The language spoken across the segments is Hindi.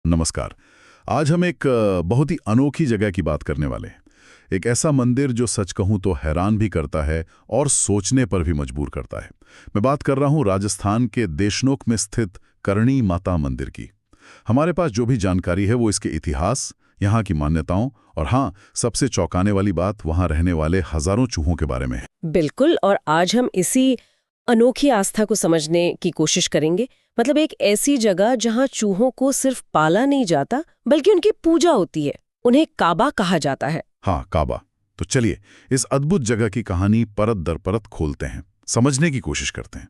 नमस्कार। आज हम एक बहुत ही अनोखी जगह की बात करने वाले हैं। एक ऐसा मंदिर जो सच कहूं तो हैरान भी करता है और सोचने पर भी मजबूर करता है। मैं बात कर रहा हूं राजस्थान के देशनोक में स्थित करणी माता मंदिर की। हमारे पास जो भी जानकारी है वो इसके इतिहास, यहाँ की मान्यताओं और हाँ, सबसे चौंकाने वाली बात वहाँ रहने वाले हजारों चूहों के बारे में है। बिल्कुल। और आज हम इसी अनोखी आस्था को समझने की कोशिश करेंगे। मतलब एक ऐसी जगह जहां चूहों को सिर्फ पाला नहीं जाता बल्कि उनकी पूजा होती है। उन्हें काबा कहा जाता है। हाँ, काबा। तो चलिए इस अद्भुत जगह की कहानी परत दर परत खोलते हैं, समझने की कोशिश करते हैं।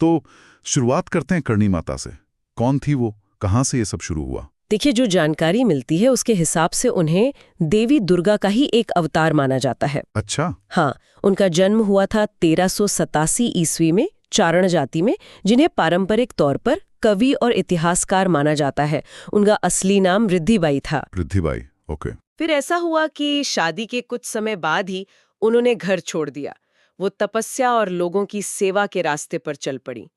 तो शुरुआत करते हैं करणी माता से। कौन थी वो, कहाँ से ये सब शुरू हुआ? देखिए, जो जानकारी मिलती है उसके हिसाब से उन्हें देवी दुर्गा का ही एक अवतार माना जाता है। अच्छा। हाँ, उनका जन्म हुआ था 1387 ईस्वी में चारण जाति में, जिन्हें पारंपरिक तौर पर कवि और इतिहासकार माना जाता है। उनका असली नाम रिद्धिबाई था। रिद्धिबाई, ओके। फिर ऐसा हुआ कि शादी के कुछ समय बाद ही उन्होंने घर छोड़ दिया। वो तपस्या और लोगों की सेवा के रास्ते पर चल पड़ी।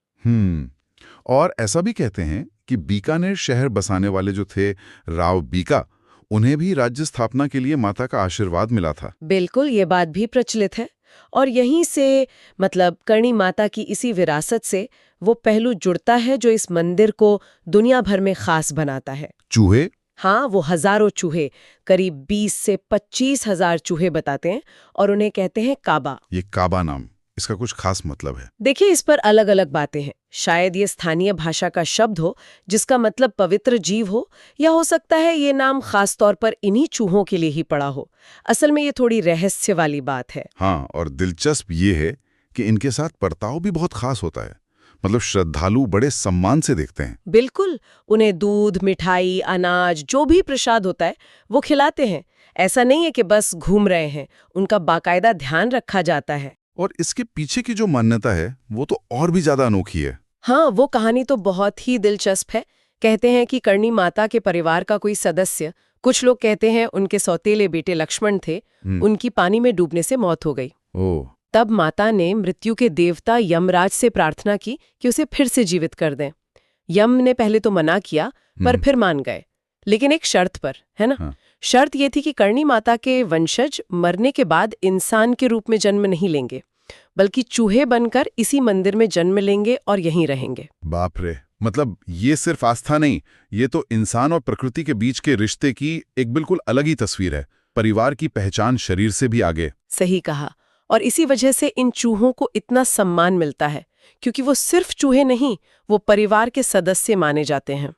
और ऐसा भी कहते हैं कि बीकानेर शहर बसाने वाले जो थे राव बीका, उन्हें भी राज्य स्थापना के लिए माता का आशीर्वाद मिला था। बिल्कुल, ये बात भी प्रचलित है। और यहीं से मतलब करणी माता की इसी विरासत से वो पहलू जुड़ता है जो इस मंदिर को दुनिया भर में खास बनाता है। चूहे? हाँ, वो हजारों चूहे, करीब 20 से 25 हजार चूहे बताते हैं और उन्हें कहते हैं काबा। ये काबा नाम, इसका कुछ खास मतलब है? देखिए, इस पर अलग अलग बातें हैं। शायद ये स्थानीय भाषा का शब्द हो जिसका मतलब पवित्र जीव हो, या हो सकता है ये नाम खास तौर पर इन्हीं चूहों के लिए ही पड़ा हो। असल में ये थोड़ी रहस्य वाली बात है। हाँ, और दिलचस्प ये है कि इनके साथ बर्ताव भी बहुत खास होता है। मतलब श्रद्धालु बड़े सम्मान से देखते हैं। बिल्कुल, उन्हें दूध, मिठाई, अनाज, जो भी प्रसाद होता है वो खिलाते हैं। ऐसा नहीं है कि बस घूम रहे हैं, उनका बाकायदा ध्यान रखा जाता है। और इसके पीछे की जो मान्यता है वो तो और भी ज्यादा अनोखी है। हाँ, वो कहानी तो बहुत ही दिलचस्प है। कहते हैं कि करणी माता के परिवार का कोई सदस्य, कुछ लोग कहते हैं उनके सौतेले बेटे लक्ष्मण थे, उनकी पानी में डूबने से मौत हो गई। ओह। तब माता ने मृत्यु के देवता यमराज से प्रार्थना की कि उसे फिर से जीवित कर दें। यम ने पहले तो मना किया, पर फिर मान गए, लेकिन एक शर्त पर, है ना? हाँ। शर्त ये थी कि करणी माता के वंशज मरने के बाद इंसान के रूप में जन्म नहीं लेंगे, बल्कि चूहे बनकर इसी मंदिर में जन्म लेंगे और यहीं रहेंगे। बाप रे, मतलब ये सिर्फ आस्था नहीं, ये तो इंसान और प्रकृति के बीच के रिश्ते की एक बिल्कुल अलग ही तस्वीर है। परिवार की पहचान शरीर से भी आगे। सही कहा। और इसी वजह से इन चूहों को इतना सम्मान मिलता है, क्योंकि वो सिर्फ चूहे नहीं, वो परिवार के सदस्य माने जाते हैं।